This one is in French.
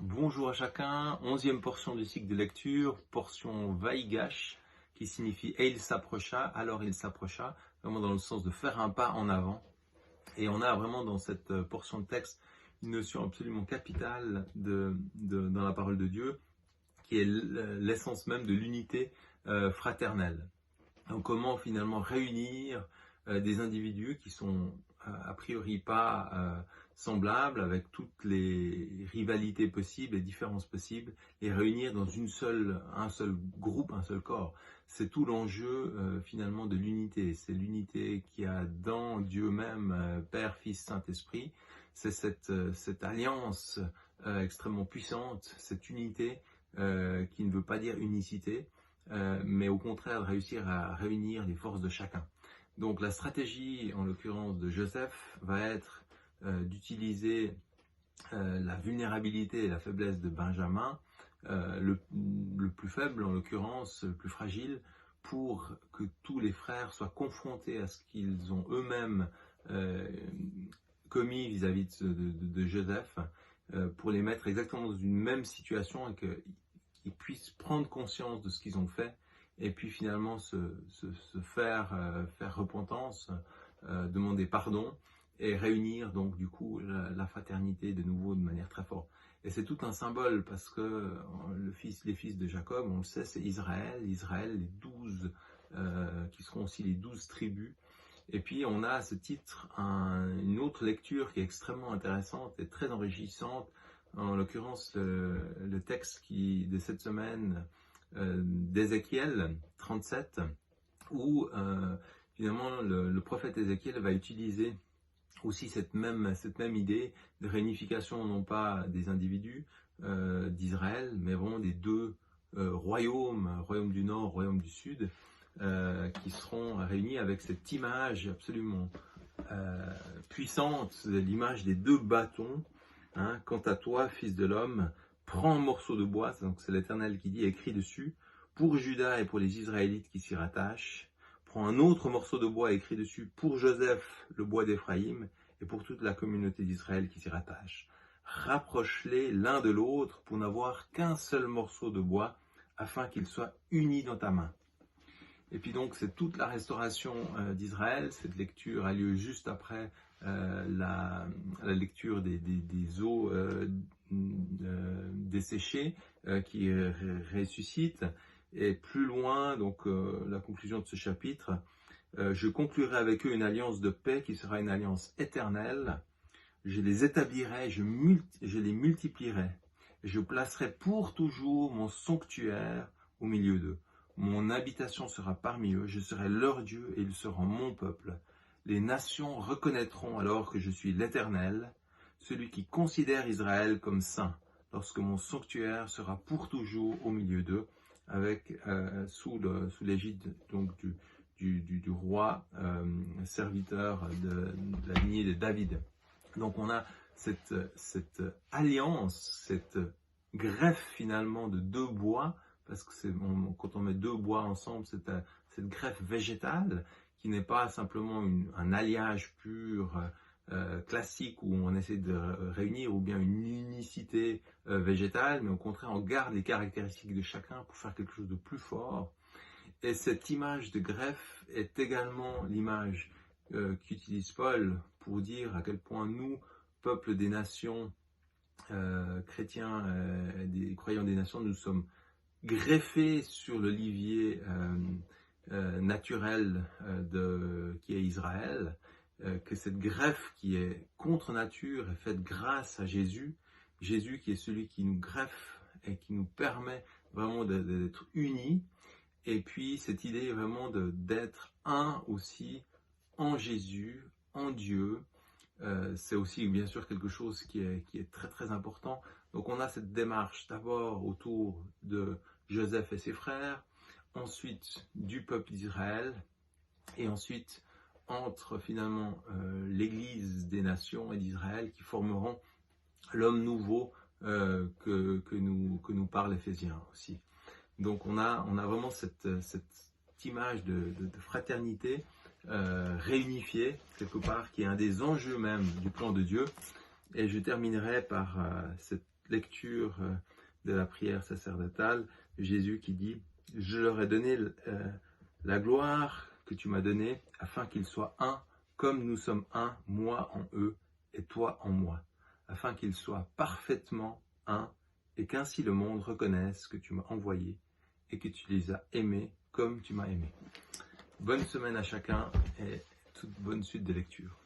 Bonjour à chacun, 11e portion du cycle de lecture, portion Vaïgash, qui signifie « et il s'approcha », alors il s'approcha, vraiment dans le sens de faire un pas en avant. Et on a vraiment dans cette portion de texte une notion absolument capitale dans la parole de Dieu, qui est l'essence même de l'unité fraternelle. Donc comment finalement réunir des individus qui sont a priori pas semblables, avec toutes les rivalités possibles, les différences possibles, les réunir dans un seul groupe, un seul corps. C'est tout l'enjeu finalement de l'unité. C'est l'unité qu'il y a dans Dieu même, Père, Fils, Saint-Esprit. C'est cette alliance extrêmement puissante, cette unité qui ne veut pas dire unicité, mais au contraire de réussir à réunir les forces de chacun. Donc la stratégie, en l'occurrence de Joseph, va être d'utiliser la vulnérabilité et la faiblesse de Benjamin, le plus faible en l'occurrence, le plus fragile, pour que tous les frères soient confrontés à ce qu'ils ont eux-mêmes commis vis-à-vis de Joseph, pour les mettre exactement dans une même situation et qu'ils puissent prendre conscience de ce qu'ils ont fait et puis finalement se faire repentance, demander pardon et réunir donc du coup la fraternité de nouveau de manière très forte. Et c'est tout un symbole parce que les fils de Jacob, on le sait, c'est Israël, les 12 qui seront aussi les 12 tribus. Et puis on a à ce titre une autre lecture qui est extrêmement intéressante et très enrichissante, en l'occurrence le texte de cette semaine d'Ézéchiel 37, où finalement le prophète Ézéchiel va utiliser aussi cette même idée de réunification, non pas des individus d'Israël, mais vraiment des deux royaume du Nord, royaume du Sud, qui seront réunis avec cette image absolument puissante, l'image des deux bâtons. Hein. Quant à toi, fils de l'homme, prends un morceau de bois, donc c'est l'Éternel qui dit, écrit dessus, pour Juda et pour les Israélites qui s'y rattachent. Prends un autre morceau de bois écrit dessus pour Joseph, le bois d'Éphraïm, et pour toute la communauté d'Israël qui s'y rattache. Rapproche-les l'un de l'autre pour n'avoir qu'un seul morceau de bois, afin qu'ils soient unis dans ta main. Et puis donc c'est toute la restauration d'Israël. Cette lecture a lieu juste après la lecture des eaux desséchées qui ressuscitent. Et plus loin, donc la conclusion de ce chapitre, je conclurai avec eux une alliance de paix qui sera une alliance éternelle. Je les établirai, je les multiplierai. Je placerai pour toujours mon sanctuaire au milieu d'eux. Mon habitation sera parmi eux, je serai leur Dieu et ils seront mon peuple. Les nations reconnaîtront alors que je suis l'Éternel, celui qui considère Israël comme saint, lorsque mon sanctuaire sera pour toujours au milieu d'eux, avec sous l'égide donc du roi serviteur de la lignée de David. Donc on a cette alliance, cette greffe finalement de deux bois, parce que quand on met deux bois ensemble, c'est cette greffe végétale qui n'est pas simplement un alliage pur, classique où on essaie de réunir, ou bien une unicité végétale, mais au contraire on garde les caractéristiques de chacun pour faire quelque chose de plus fort. Et cette image de greffe est également l'image qu'utilise Paul pour dire à quel point nous, peuple des nations, chrétiens, des croyants des nations, nous sommes greffés sur l'olivier naturel qui est Israël, que cette greffe qui est contre nature est faite grâce à Jésus, Jésus qui est celui qui nous greffe et qui nous permet vraiment d'être unis. Et puis cette idée vraiment d'être un aussi en Jésus, en Dieu, c'est aussi bien sûr quelque chose qui est très très important. Donc on a cette démarche d'abord autour de Joseph et ses frères, ensuite du peuple d'Israël, et ensuite entre finalement l'Église des nations et d'Israël qui formeront l'homme nouveau que nous parle Éphésiens aussi. Donc on a vraiment cette image de fraternité réunifiée quelque part, qui est un des enjeux même du plan de Dieu. Et je terminerai par cette lecture de la prière sacerdotale, Jésus qui dit « Je leur ai donné la gloire que tu m'as donnée, afin qu'ils soient un, comme nous sommes un, moi en eux et toi en moi, afin qu'ils soient parfaitement un, et qu'ainsi le monde reconnaisse que tu m'as envoyé et que tu les as aimés comme tu m'as aimé. » Bonne semaine à chacun et toute bonne suite de lecture.